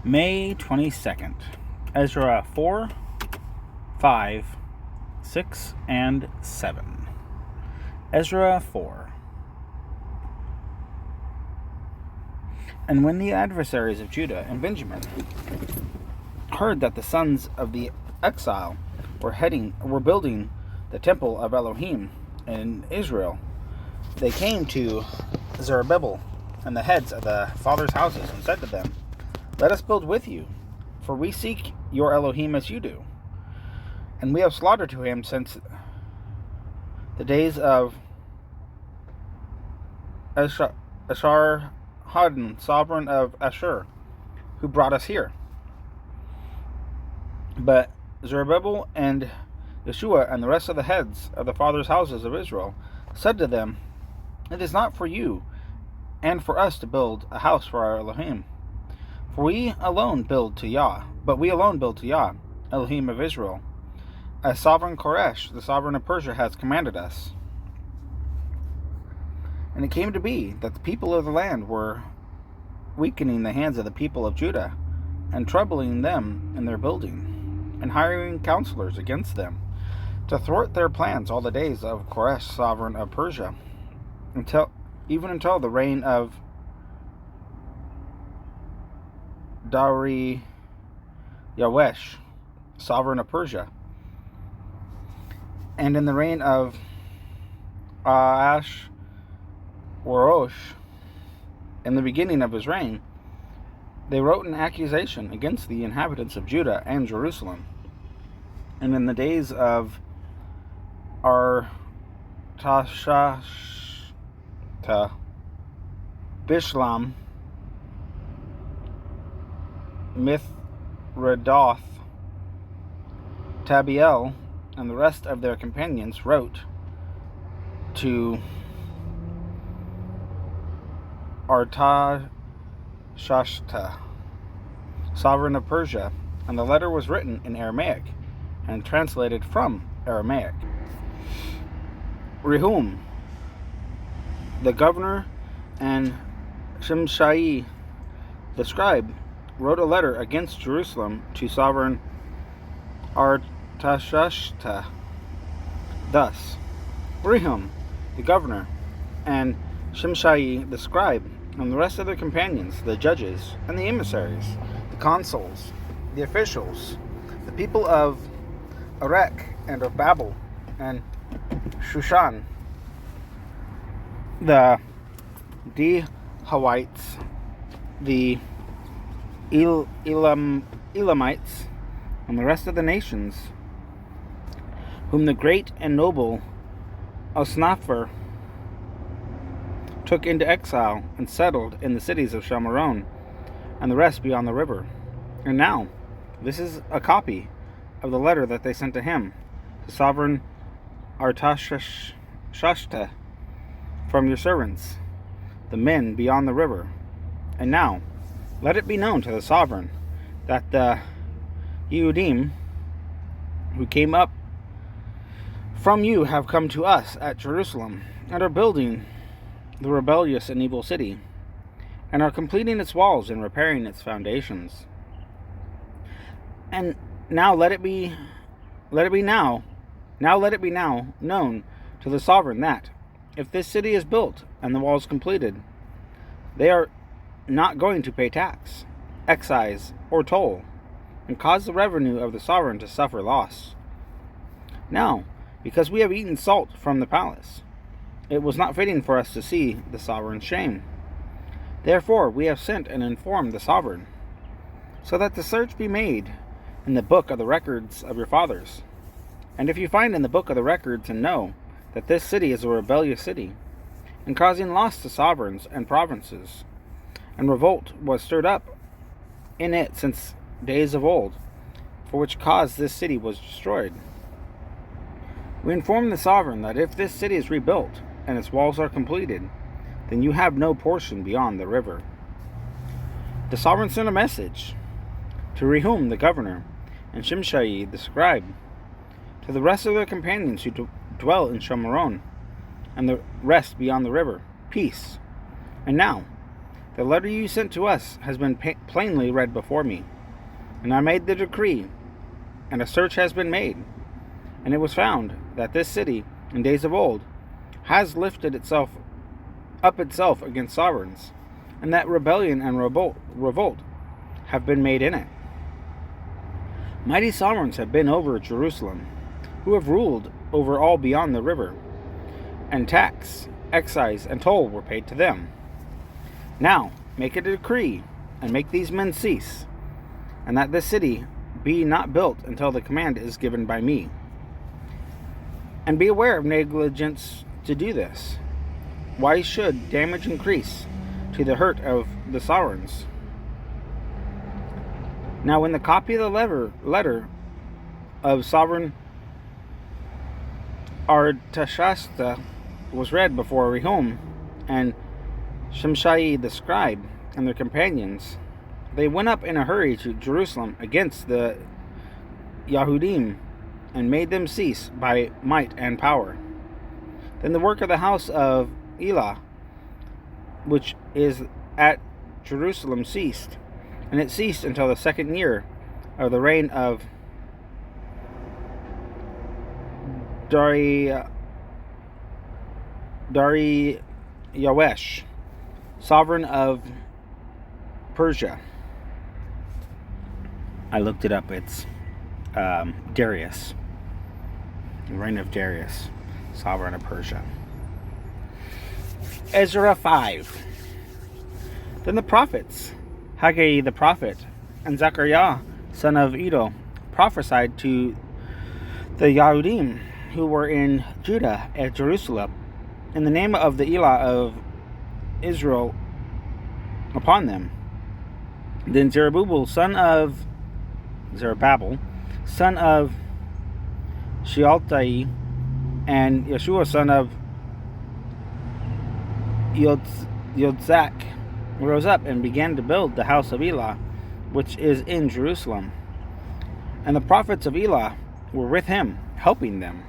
May 22nd, Ezra 4, 5, 6, and 7. Ezra 4. And when the adversaries of Judah and Benjamin heard that the sons of the exile were building the temple of Elohim in Israel, they came to Zerubbabel and the heads of the fathers' houses and said to them, "Let us build with you, for we seek your Elohim as you do. And we have slaughtered to him since the days of Esarhaddon, sovereign of Ashur, who brought us here." But Zerubbabel and Yeshua and the rest of the heads of the fathers' houses of Israel said to them, "It is not for you and for us to build a house for our Elohim. For we alone build to Yah, Elohim of Israel, as sovereign Koresh, the sovereign of Persia, has commanded us." And it came to be that the people of the land were weakening the hands of the people of Judah, and troubling them in their building, and hiring counselors against them, to thwart their plans all the days of Koresh, sovereign of Persia, even until the reign of Dariyawesh, sovereign of Persia. And in the reign of Ahasuerus, in the beginning of his reign, they wrote an accusation against the inhabitants of Judah and Jerusalem. And in the days of Artashashta, Bishlam, Mithredath, Tabiel, and the rest of their companions wrote to Artashashta, sovereign of Persia, and the letter was written in Aramaic and translated from Aramaic. Rehum, the governor, and Shimshai, the scribe, wrote a letter against Jerusalem to sovereign Artashashta. Thus, Rehum, the governor, and Shimshai, the scribe, and the rest of their companions, the judges, and the emissaries, the consuls, the officials, the people of Erech and of Babel, and Shushan, the Dehawites, the Elamites, and the rest of the nations, whom the great and noble Osnaffar took into exile and settled in the cities of Shamaron and the rest beyond the river. And now, this is a copy of the letter that they sent to him, to sovereign Artashashta, from your servants, the men beyond the river. And now, let it be known to the sovereign that the Yehudim who came up from you have come to us at Jerusalem, and are building the rebellious and evil city, and are completing its walls and repairing its foundations. And now let it be now known to the sovereign that, if this city is built and the walls completed, they are not going to pay tax, excise, or toll, and cause the revenue of the sovereign to suffer loss. Now, because we have eaten salt from the palace, it was not fitting for us to see the sovereign's shame. Therefore we have sent and informed the sovereign, so that the search be made in the book of the records of your fathers. And if you find in the book of the records and know that this city is a rebellious city, and causing loss to sovereigns and provinces, and revolt was stirred up in it since days of old, for which cause this city was destroyed, we inform the sovereign that if this city is rebuilt and its walls are completed, then you have no portion beyond the river. The sovereign sent a message to Rehum the governor, and Shimshai the scribe, to the rest of their companions who dwell in Shamaron, and the rest beyond the river, peace. And now, The letter you sent to us has been plainly read before me, and I made the decree, and a search has been made, and it was found that this city, in days of old, has lifted itself against sovereigns, and that rebellion and revolt have been made in it. Mighty sovereigns have been over Jerusalem, who have ruled over all beyond the river, and tax, excise, and toll were paid to them. Now make a decree, and make these men cease, and that this city be not built until the command is given by me. And be aware of negligence to do this. Why should damage increase to the hurt of the sovereigns? Now when the copy of the letter of sovereign Artashasta was read before Rehum and Shimshai the scribe and their companions, they went up in a hurry to Jerusalem against the Yahudim and made them cease by might and power. Then the work of the house of Elah, which is at Jerusalem, ceased, and it ceased until the second year of the reign of Dariyawesh, sovereign of Persia. I looked it up. It's Darius, the reign of Darius, sovereign of Persia. Ezra 5. Then the prophets, Haggai the prophet, and Zechariah, son of Iddo, prophesied to the Yahudim who were in Judah at Jerusalem, in the name of the Elah of Israel upon them. Then Zerubbabel, son of Shealtiel, and Yeshua, son of Yodzak, rose up and began to build the house of Elah, which is in Jerusalem. And the prophets of Elah were with him, helping them.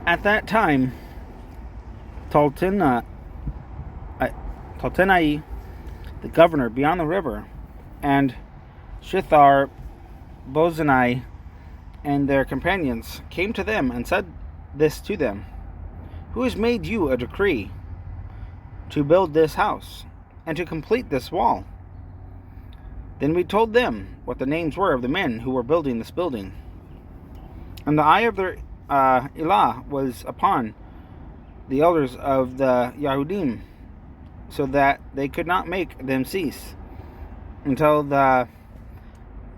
At that time, Taltenai, the governor beyond the river, and Shethar Bozenai and their companions came to them and said this to them: Who has made you a decree to build this house and to complete this wall? Then we told them what the names were of the men who were building this building. And the eye of their Elah was upon the elders of the Yahudim, so that they could not make them cease, until the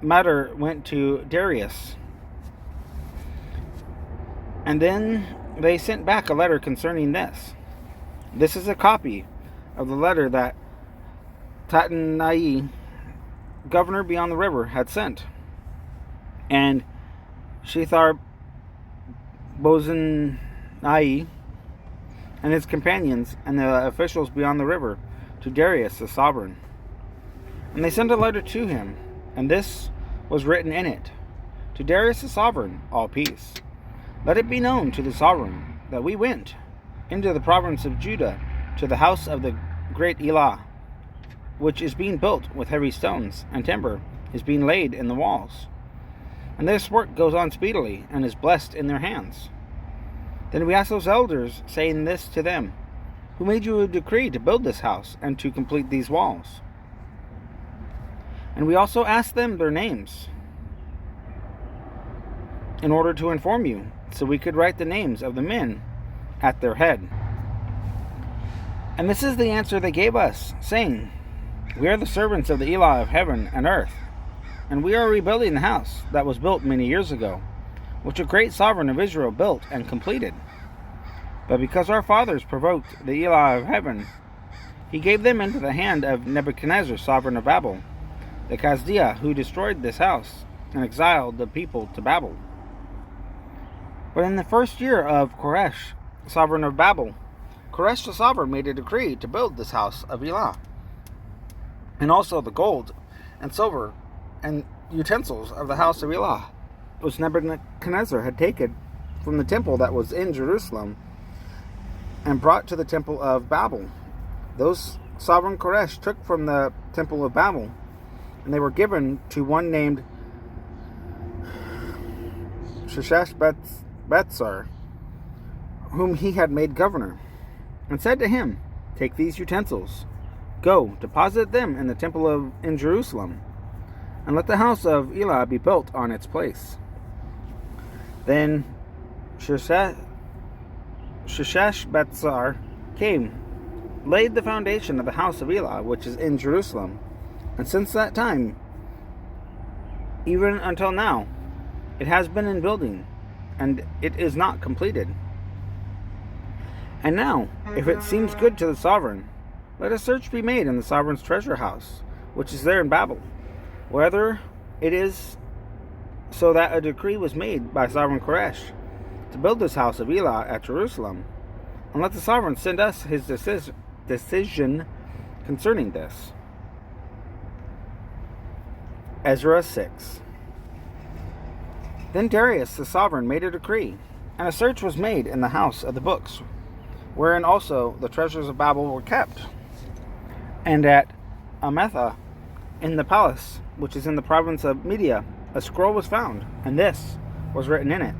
matter went to Darius. And then they sent back a letter concerning this. This is a copy of the letter that Tattenai, governor beyond the river, had sent. And Shethar Bozenai and his companions and the officials beyond the river to Darius the sovereign. And they sent a letter to him, and this was written in it: To Darius the sovereign, all peace. Let it be known to the sovereign that we went into the province of Judah to the house of the great Elah, which is being built with heavy stones, and timber is being laid in the walls. And this work goes on speedily, and is blessed in their hands. Then we asked those elders, saying this to them: Who made you a decree to build this house, and to complete these walls? And we also asked them their names, in order to inform you, so we could write the names of the men at their head. And this is the answer they gave us, saying: We are the servants of the Elah of heaven and earth, and we are rebuilding the house that was built many years ago, which a great sovereign of Israel built and completed. But because our fathers provoked the Elah of heaven, he gave them into the hand of Nebuchadnezzar, sovereign of Babel, the Chaldea, who destroyed this house and exiled the people to Babel. But in the first year of Koresh, sovereign of Babel, Koresh the sovereign made a decree to build this house of Elah, and also the gold and silver and utensils of the house of Elah, which Nebuchadnezzar had taken from the temple that was in Jerusalem and brought to the temple of Babel. Those sovereign Koresh took from the temple of Babel, and they were given to one named Sheshbazzar, whom he had made governor, and said to him, "Take these utensils, go, deposit them in the temple in Jerusalem, and let the house of Elah be built on its place." Then Sheshbazzar came, laid the foundation of the house of Elah, which is in Jerusalem, and since that time, even until now, it has been in building, and it is not completed. And now, if it seems good to the sovereign, let a search be made in the sovereign's treasure house, which is there in Babel, whether it is so that a decree was made by sovereign Koresh to build this house of Elah at Jerusalem, and let the sovereign send us his decision concerning this. Ezra 6. Then Darius the sovereign made a decree, and a search was made in the house of the books, wherein also the treasures of Babel were kept. And at Ametha, in the palace, which is in the province of Media, a scroll was found, and this was written in it.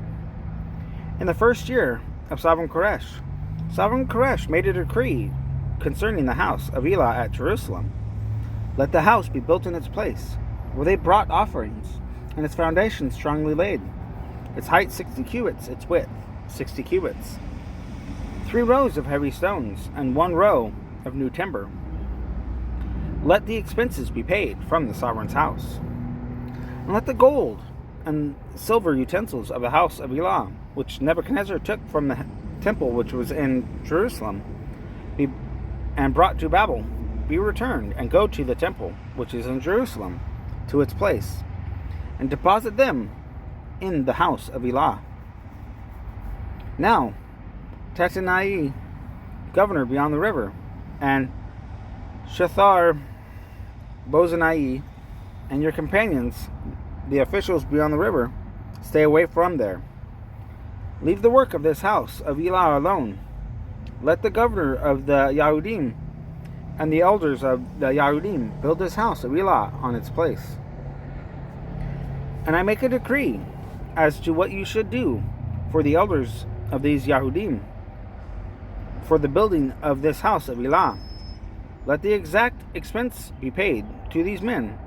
In the first year of sovereign Koresh made a decree concerning the house of Elah at Jerusalem. Let the house be built in its place, where they brought offerings, and its foundation strongly laid. Its height 60 cubits, its width 60 cubits. 3 rows of heavy stones, and 1 row of new timber. Let the expenses be paid from the sovereign's house. And let the gold and silver utensils of the house of Elah, which Nebuchadnezzar took from the temple which was in Jerusalem, and brought to Babel, be returned, and go to the temple which is in Jerusalem, to its place, and deposit them in the house of Elah. Now, Tattenai, governor beyond the river, and Shethar-Bozenai, and your companions, the officials beyond the river, stay away from there. Leave the work of this house of Elah alone. Let the governor of the Yahudim and the elders of the Yahudim build this house of Elah on its place. And I make a decree as to what you should do for the elders of these Yahudim, for the building of this house of Elah. Let the exact expense be paid to these men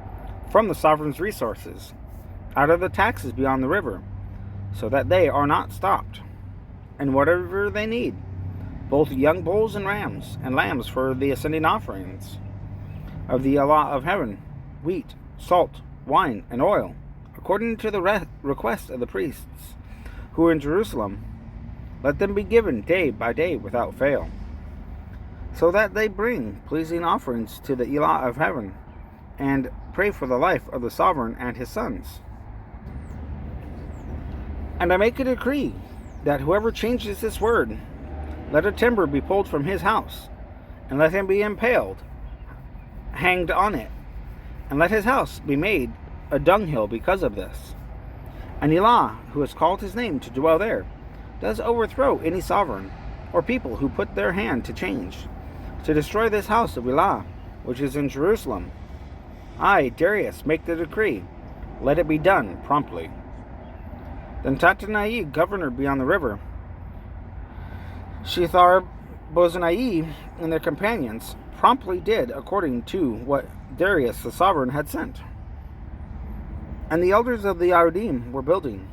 from the sovereign's resources, out of the taxes beyond the river, so that they are not stopped, and whatever they need, both young bulls and rams and lambs for the ascending offerings of the Allah of heaven, wheat, salt, wine, and oil, according to the request of the priests who are in Jerusalem. Let them be given day by day without fail, so that they bring pleasing offerings to the Allah of heaven, and pray for the life of the sovereign and his sons. And I make a decree that whoever changes this word, let a timber be pulled from his house, and let him be impaled, hanged on it, and let his house be made a dunghill because of this. And Elah, who has called his name to dwell there, does overthrow any sovereign or people who put their hand to change, to destroy this house of Elah, which is in Jerusalem. I, Darius, make the decree. Let it be done promptly. Then Tattenai, governor beyond the river, Shethar-Bozenai, and their companions promptly did according to what Darius the sovereign had sent. And the elders of the Yahudim were building,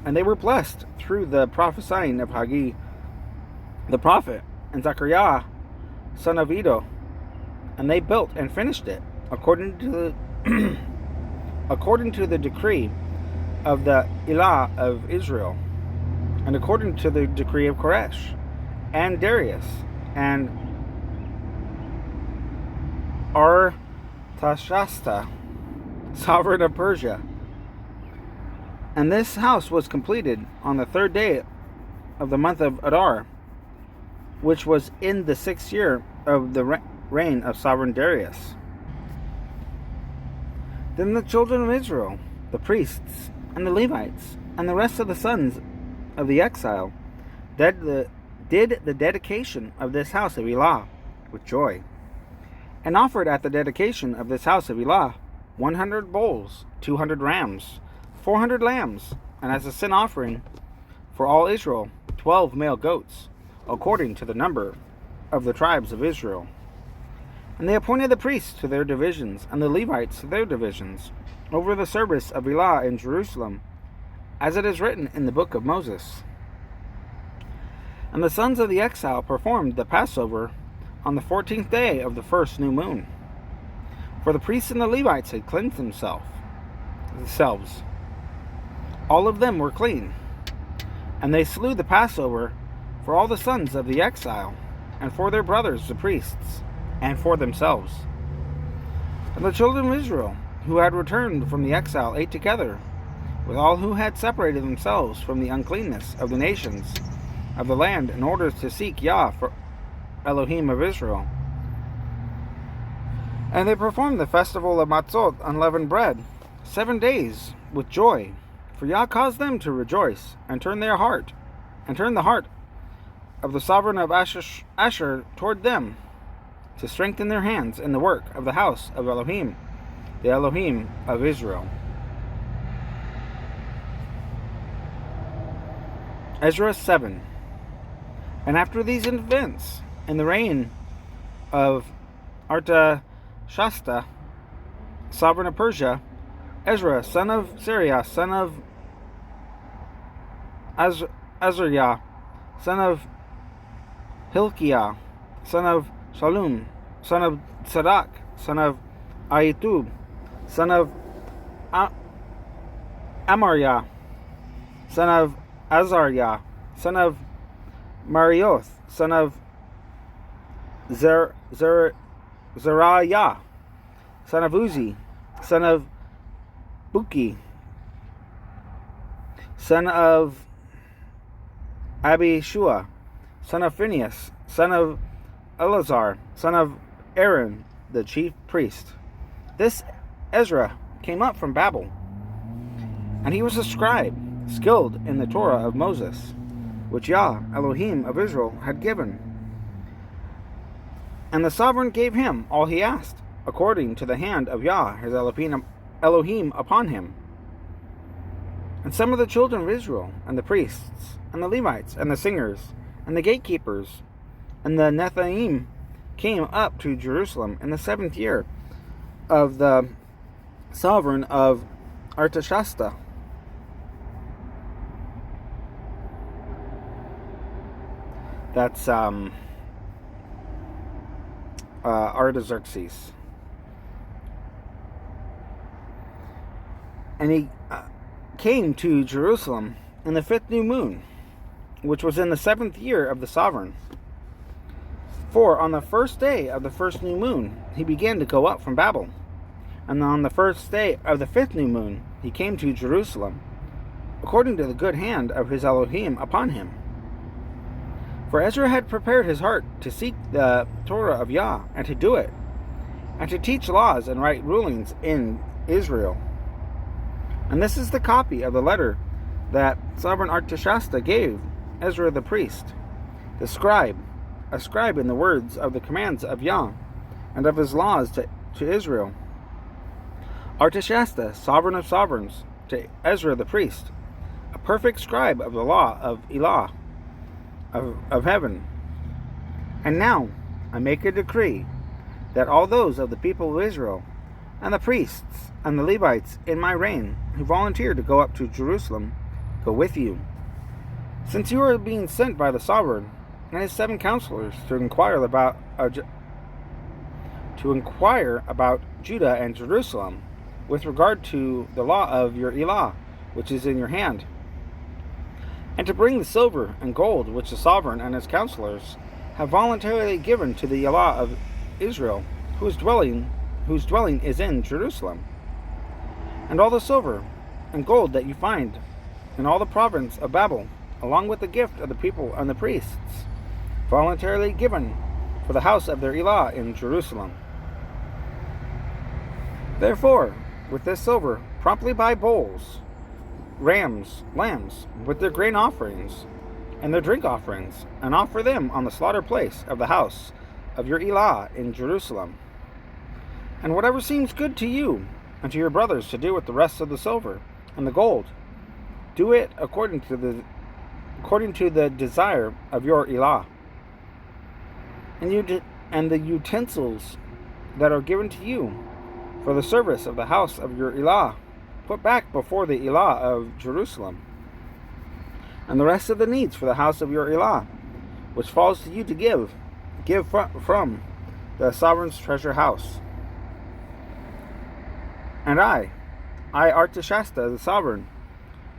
and they were blessed through the prophesying of Haggai the prophet and Zechariah son of Iddo, and they built and finished it according to the decree of the Elah of Israel, and according to the decree of Koresh and Darius and Artashasta, sovereign of Persia. And this house was completed on the 3rd day of the month of Adar, which was in the 6th year of the reign of sovereign Darius. Then the children of Israel, the priests, and the Levites, and the rest of the sons of the exile, did the dedication of this house of Elah with joy, and offered at the dedication of this house of Elah 100 bulls, 200 rams, 400 lambs, and as a sin offering for all Israel 12 male goats, according to the number of the tribes of Israel. And they appointed the priests to their divisions, and the Levites to their divisions, over the service of Elah in Jerusalem, as it is written in the book of Moses. And the sons of the exile performed the Passover on the 14th day of the first new moon. For the priests and the Levites had cleansed themselves. All of them were clean. And they slew the Passover for all the sons of the exile, and for their brothers the priests, and for themselves. And the children of Israel, who had returned from the exile, ate together with all who had separated themselves from the uncleanness of the nations of the land, in order to seek Yah, for Elohim of Israel. And they performed the festival of Matzot, unleavened bread, 7 days, with joy, for Yah caused them to rejoice, and turn the heart of the sovereign of Asher toward them, to strengthen their hands in the work of the house of Elohim, the Elohim of Israel. Ezra 7. And after these events, in the reign of Artashasta, sovereign of Persia, Ezra, son of Syria, son of Azariah, son of Hilkiah, son of Shallum, son of Sadak, son of Ahitub, son of Amariah, son of Azariah, son of Marioth, son of Zariah, son of Uzi, son of Buki, son of Abishua, son of Phinehas, son of Eleazar, son of Aaron, the chief priest. This Ezra came up from Babel, and he was a scribe, skilled in the Torah of Moses, which Yah, Elohim of Israel, had given. And the sovereign gave him all he asked, according to the hand of Yah, his Elohim, upon him. And some of the children of Israel, and the priests, and the Levites, and the singers, and the gatekeepers, and the Nethaim came up to Jerusalem in the 7th year of the sovereign of Artashasta. That's Artaxerxes. And he came to Jerusalem in the 5th new moon, which was in the 7th year of the sovereign. For on the first day of the first new moon, he began to go up from Babel. And on the first day of the 5th new moon, he came to Jerusalem, according to the good hand of his Elohim upon him. For Ezra had prepared his heart to seek the Torah of Yah, and to do it, and to teach laws and right rulings in Israel. And this is the copy of the letter that sovereign Artashasta gave Ezra the priest, the scribe, a scribe in the words of the commands of Yah, and of his laws to Israel. Artashasta, sovereign of sovereigns, to Ezra the priest, a perfect scribe of the law of Elah, of heaven. And now I make a decree that all those of the people of Israel, and the priests and the Levites in my reign, who volunteer to go up to Jerusalem, go with you. Since you are being sent by the sovereign and his 7 counselors to inquire about Judah and Jerusalem, with regard to the law of your Elah, which is in your hand, and to bring the silver and gold which the sovereign and his counselors have voluntarily given to the Elah of Israel, whose dwelling is in Jerusalem, and all the silver and gold that you find in all the province of Babel, along with the gift of the people and the priests, voluntarily given for the house of their Elah in Jerusalem. Therefore, with this silver, promptly buy bulls, rams, lambs, with their grain offerings and their drink offerings, and offer them on the slaughter place of the house of your Elah in Jerusalem. And whatever seems good to you and to your brothers to do with the rest of the silver and the gold, do it according to the desire of your Elah. And the utensils that are given to you for the service of the house of your Elah, put back before the Elah of Jerusalem. And the rest of the needs for the house of your Elah, which falls to you to give from the sovereign's treasure house. And I, Artashasta, the sovereign,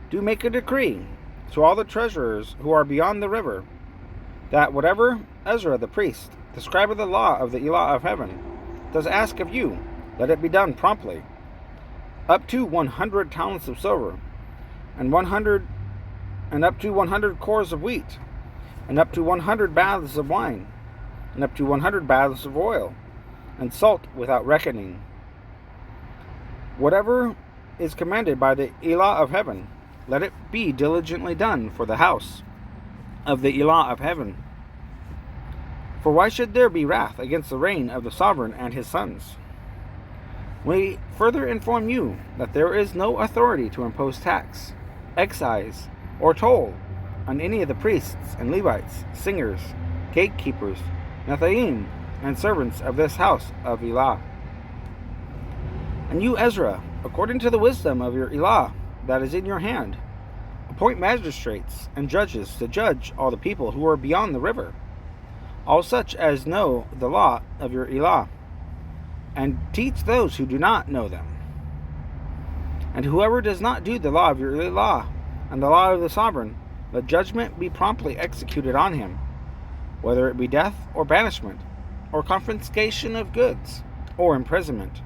do make a decree to all the treasurers who are beyond the river, that whatever Ezra the priest, the scribe of the law of the Elah of heaven, does ask of you, let it be done promptly, up to 100 talents of silver, and up to 100 cores of wheat, and up to 100 baths of wine, and up to 100 baths of oil, and salt without reckoning. Whatever is commanded by the Elah of heaven, let it be diligently done for the house of the Elah of heaven. For why should there be wrath against the reign of the sovereign and his sons? We further inform you that there is no authority to impose tax, excise, or toll on any of the priests and Levites, singers, gatekeepers, Nethaim, and servants of this house of Elah. And you, Ezra, according to the wisdom of your Elah that is in your hand, appoint magistrates and judges to judge all the people who are beyond the river, all such as know the law of your Elah, and teach those who do not know them. And whoever does not do the law of your Elah and the law of the sovereign, let judgment be promptly executed on him, whether it be death or banishment, or confiscation of goods, or imprisonment.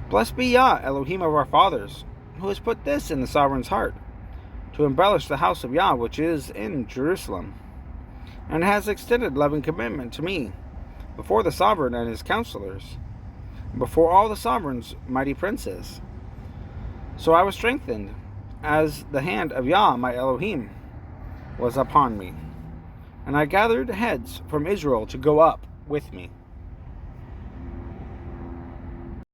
Blessed be Yah, Elohim of our fathers, who has put this in the sovereign's heart, to embellish the house of Yah which is in Jerusalem, and has extended loving commitment to me before the sovereign and his counselors, and before all the sovereign's mighty princes. So I was strengthened, as the hand of Yah my Elohim was upon me, and I gathered heads from Israel to go up with me.